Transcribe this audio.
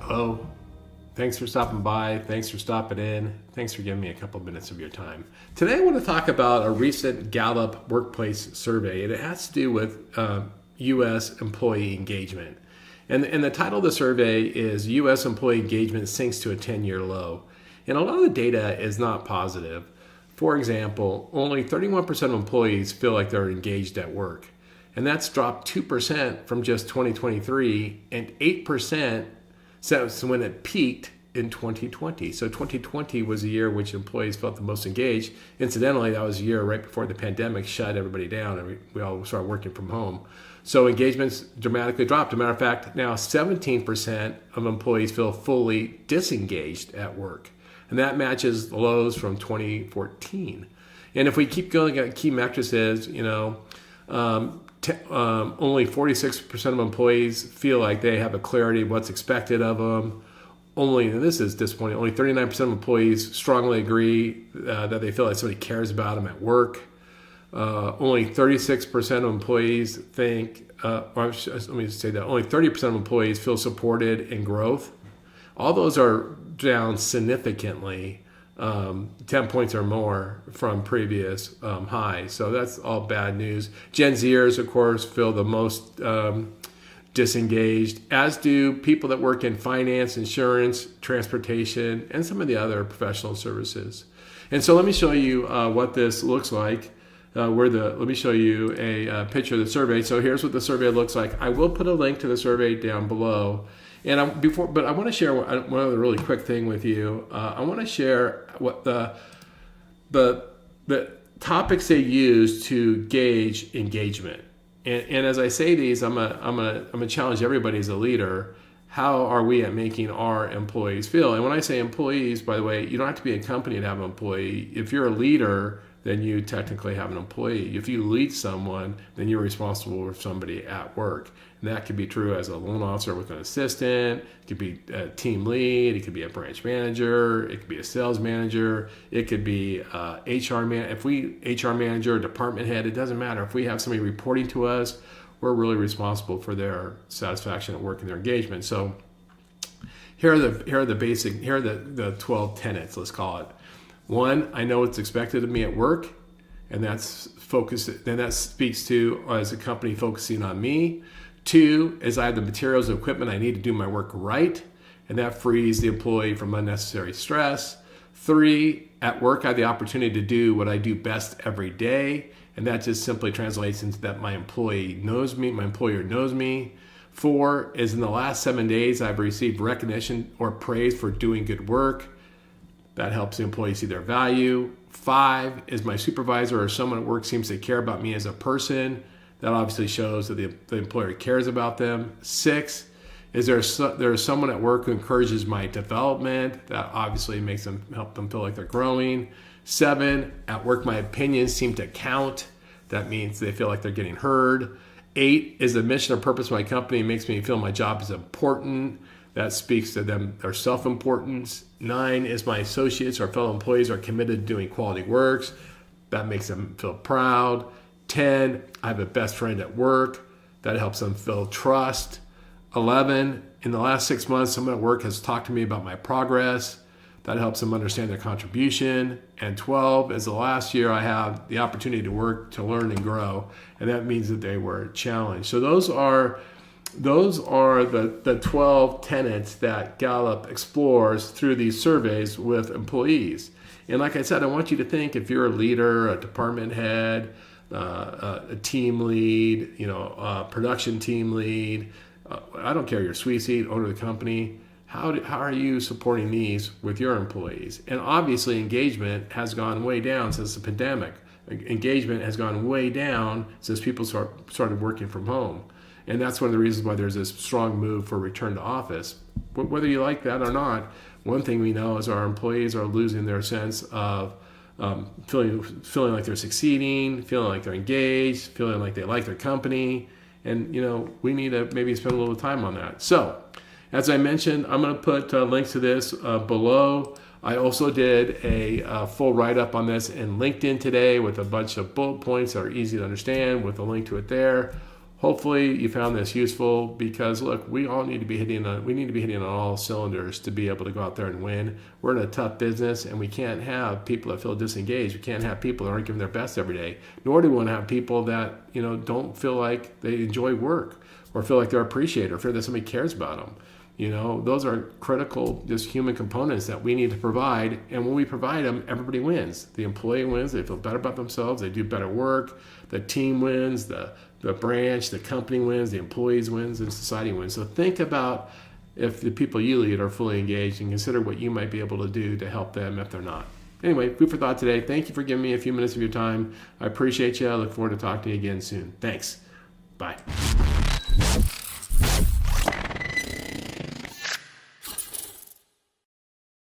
Hello. Thanks for stopping by. Thanks for stopping in. Thanks for giving me a couple minutes of your time. Today I want to talk about a recent Gallup workplace survey, and it has to do with U.S. employee engagement. And the title of the survey is U.S. employee engagement sinks to a 10-year low. And a lot of the data is not positive. For example, only 31% of employees feel like they're engaged at work. And that's dropped 2% from just 2023 and 8% since when it peaked in 2020. So 2020 was a year which employees felt the most engaged. Incidentally, that was a year right before the pandemic shut everybody down and we all started working from home. So engagements dramatically dropped. As a matter of fact, now 17% of employees feel fully disengaged at work. And that matches the lows from 2014. And if we keep going at key matrices, only 46% of employees feel like they have a clarity of what's expected of them. And this is disappointing, only 39% of employees strongly agree that they feel like somebody cares about them at work. Only 36% of employees think, only 30% of employees feel supported in growth. All those are down significantly, 10 points or more from previous highs. So that's all bad news. Gen Zers, of course, feel the most disengaged, as do people that work in finance, insurance, transportation, and some of the other professional services. And so let me show you what this looks like. Let me show you a picture of the survey. So here's what the survey looks like. I will put a link to the survey down below. And I want to share one other really quick thing with you. I want to share what the topics they use to gauge engagement. And as I say these, I'm gonna challenge everybody as a leader. How are we at making our employees feel? And when I say employees, by the way, you don't have to be a company to have an employee. If you're a leader, then you technically have an employee. If you lead someone, then you're responsible for somebody at work. And that could be true as a loan officer with an assistant. It could be a team lead. It could be a branch manager. It could be a sales manager. It could be HR manager, department head. It doesn't matter. If we have somebody reporting to us, we're really responsible for their satisfaction at work and their engagement. So here are the 12 tenets, let's call it. 1, I know what's expected of me at work, and that's focused. Then that speaks to as a company focusing on me. 2 is I have the materials and equipment I need to do my work right, and that frees the employee from unnecessary stress. 3, at work I have the opportunity to do what I do best every day, and that just simply translates into that my employer knows me. 4 is in the last 7 days I've received recognition or praise for doing good work. That helps the employee see their value. 5 is my supervisor or someone at work seems to care about me as a person. That obviously shows that the employer cares about them. 6 is there is someone at work who encourages my development. That obviously help them feel like they're growing. 7, at work my opinions seem to count. That means they feel like they're getting heard. 8 is the mission or purpose of my company makes me feel my job is important. That speaks to their self-importance. 9 is my associates or fellow employees are committed to doing quality works. That makes them feel proud. 10, I have a best friend at work. That helps them feel trust. 11, in the last 6 months, someone at work has talked to me about my progress. That helps them understand their contribution. And 12 is the last year I have the opportunity to work, to learn and grow. And that means that they were challenged. So those are the 12 tenets that Gallup explores through these surveys with employees. And like I said, I want you to think if you're a leader, a department head, a team lead, a production team lead, I don't care, your suite seat, owner of the company, how are you supporting these with your employees? And obviously engagement has gone way down since the pandemic. Engagement has gone way down since people started working from home. And that's one of the reasons why there's this strong move for return to office. But whether you like that or not, one thing we know is our employees are losing their sense of feeling like they're succeeding, feeling like they're engaged, feeling like they like their company. And, we need to maybe spend a little time on that. So, as I mentioned, I'm going to put links to this below. I also did a full write-up on this in LinkedIn today with a bunch of bullet points that are easy to understand with a link to it there. hopefully you found this useful, because look, we need to be hitting on all cylinders to be able to go out there and win. We're in a tough business, and we can't have people that feel disengaged. We can't have people that aren't giving their best every day, nor do we want to have people that don't feel like they enjoy work, or feel like they're appreciated, or feel that somebody cares about them. Those are critical, just human components that we need to provide. And when we provide them, everybody wins. The employee wins. They feel better about themselves. They do better work. The team wins. The branch, the company wins. The employees wins, and society wins. So think about if the people you lead are fully engaged, and consider what you might be able to do to help them if they're not. Anyway, food for thought today. Thank you for giving me a few minutes of your time. I appreciate you. I look forward to talking to you again soon. Thanks. Bye.